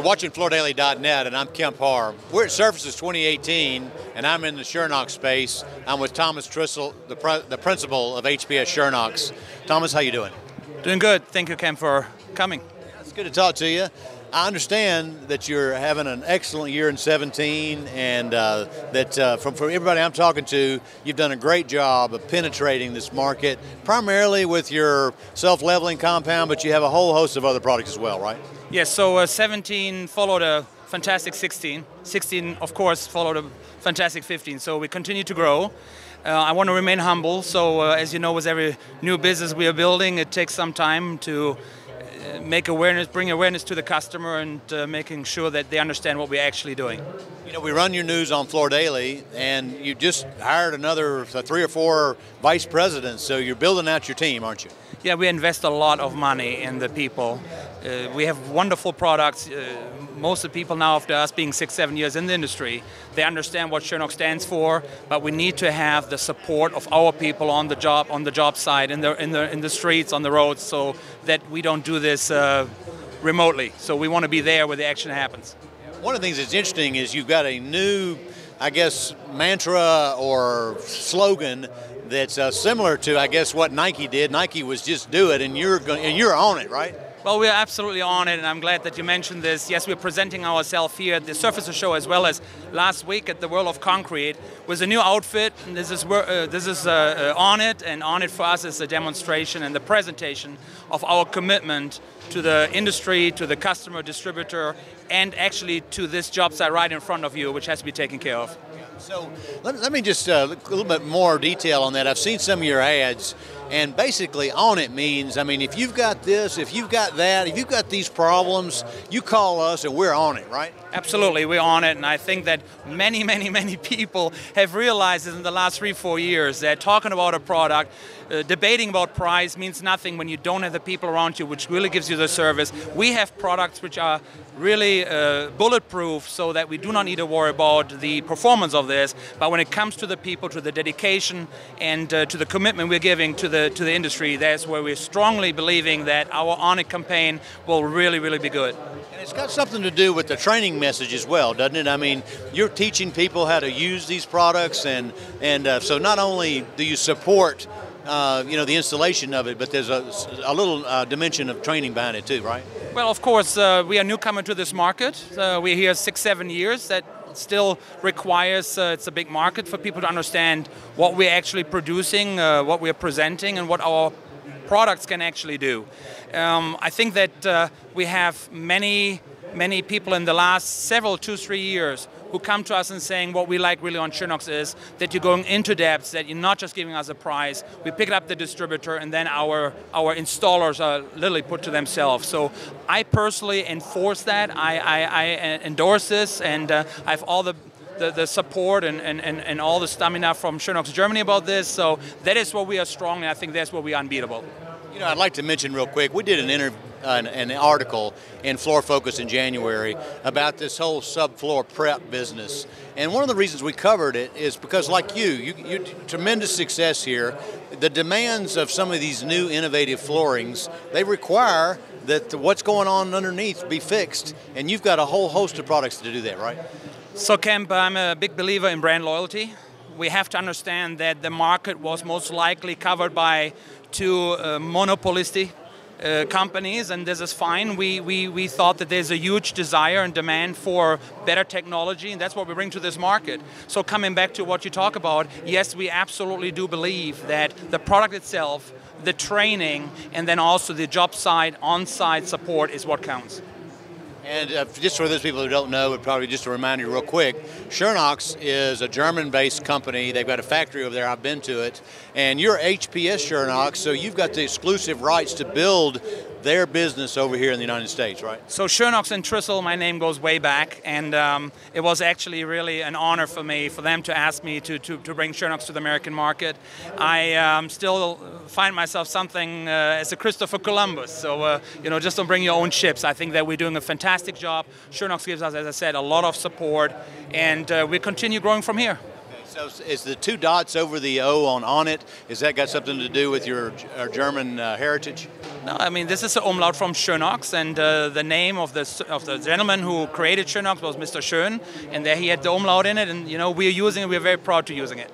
You're watching FloorDaily.net, and I'm Kemp Harr. We're at Surfaces 2018, and I'm in the Schönox space. I'm with Thomas Trissl, the principal of HPS Schönox. Thomas, how you doing? Doing good. Thank you, Kemp, for coming. Yeah, it's good to talk to you. I understand that you're having an excellent year in 17, and that from everybody I'm talking to, you've done a great job of penetrating this market, primarily with your self-leveling compound, but you have a whole host of other products as well, right? Yes, so 17 followed a fantastic 16. 16, of course, followed a fantastic 15. So we continue to grow. I want to remain humble. So as you know, with every new business we are building, it takes some time to make awareness, bring awareness to the customer, and making sure that they understand what we're actually doing. You know, we run your news on Floor Daily, and you just hired another 3 or 4 vice presidents, so you're building out your team, aren't you? Yeah, we invest a lot of money in the people. We have wonderful products. Most of the people now, after us being 6-7 years in the industry, they understand what Schönox stands for, but we need to have the support of our people on the job site, in the streets, on the roads, so that we don't do this remotely. So we want to be there where the action happens. One of the things that's interesting is you've got a new, I guess, mantra or slogan that's similar to, I guess, what Nike did. Nike was just do it, and you're on it, right? Well, we're absolutely on it, and I'm glad that you mentioned this. Yes, we're presenting ourselves here at the Surfaces show, as well as last week at the World of Concrete with a new outfit. And this is on it, and on it for us is a demonstration and the presentation of our commitment to the industry, to the customer, distributor, and actually to this job site right in front of you, which has to be taken care of. So let me just a little bit more detail on that. I've seen some of your ads, and basically on it means, I mean, if you've got this, if you've got that, if you've got these problems, you call us and we're on it, right? Absolutely, we're on it, and I think that many people have realized in the last 3-4 years that talking about a product, debating about price means nothing when you don't have the people around you, which really gives you the service. We have products which are really bulletproof, so that we do not need to worry about the performance of this, but when it comes to the people, to the dedication, and to the commitment we're giving to the industry, that's where we're strongly believing that our On It campaign will really be good. And it's got something to do with the training message as well, doesn't it? I mean, you're teaching people how to use these products, and so not only do you support the installation of it, but there's a little dimension of training behind it too, right? Well, of course, we are newcomer to this market. We're here 6-7 years. That still requires, it's a big market for people to understand what we're actually producing, what we're presenting, and what our products can actually do. I think that we have many people in the last 2-3 years who come to us and saying what we like really on Schönox is that you're going into depth, that you're not just giving us a price. We pick it up the distributor, and then our installers are literally put to themselves. So I personally enforce that. I endorse this, and I have all the support and all the stamina from Schönox Germany about this. So that is where we are strong, and I think that's where we are unbeatable. You know, I'd like to mention real quick, we did an article in Floor Focus in January about this whole subfloor prep business. And one of the reasons we covered it is because, like you tremendous success here. The demands of some of these new innovative floorings, they require that what's going on underneath be fixed. And you've got a whole host of products to do that, right? So, Kemp, I'm a big believer in brand loyalty. We have to understand that the market was most likely covered by 2 monopolistic companies, and this is fine. We thought that there's a huge desire and demand for better technology, and that's what we bring to this market. So coming back to what you talk about, yes, we absolutely do believe that the product itself, the training, and then also the job site, on-site support is what counts. And just for those people who don't know, but probably just to remind you real quick, Schönox is a German-based company. They've got a factory over there. I've been to it. And you're HPS Schönox, so you've got the exclusive rights to build their business over here in the United States, right? So Schönox and Trissl, my name goes way back, and it was actually really an honor for me, for them to ask me to bring Schönox to the American market. I still find myself something as a Christopher Columbus, so just don't bring your own ships. I think that we're doing a fantastic job. Schönox gives us, as I said, a lot of support, and we continue growing from here. So is the 2 dots over the O on it, is that got something to do with your German heritage? No, I mean, this is an umlaut from Schönox, and the name of the gentleman who created Schönox was Mr. Schön, and there he had the umlaut in it, and you know, we're using it, we're very proud to using it.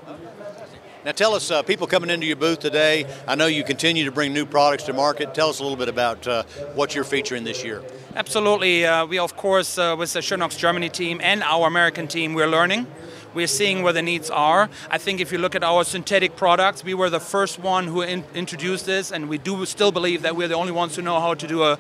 Now tell us, people coming into your booth today, I know you continue to bring new products to market. Tell us a little bit about what you're featuring this year. Absolutely. We, of course, with the Schonox Germany team and our American team, we're learning. We're seeing where the needs are. I think if you look at our synthetic products, we were the first one who introduced this, and we do still believe that we're the only ones who know how to do a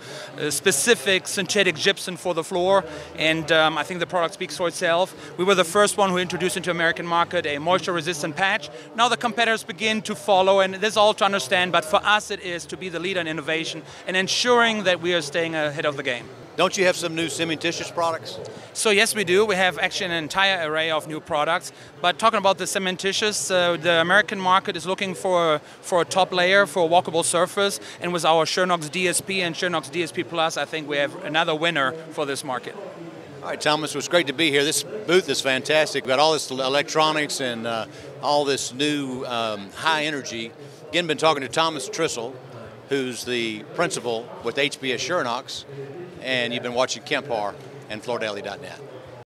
specific synthetic gypsum for the floor, and I think the product speaks for itself. We were the first one who introduced into the American market a moisture-resistant patch. Now the competitors begin to follow, and this is all to understand, but for us it is to be the leader in innovation and ensuring that we are staying ahead of the game. Don't you have some new cementitious products? So yes, we do. We have actually an entire array of new products. But talking about the cementitious, the American market is looking for a top layer, for a walkable surface. And with our Schonox DSP and Schonox DSP Plus, I think we have another winner for this market. All right, Thomas, it was great to be here. This booth is fantastic. We've got all this electronics and all this new high energy. Again, been talking to Thomas Trissl, who's the principal with HPS Schönox, and you've been watching Kemp Harr and FloorDaily.net.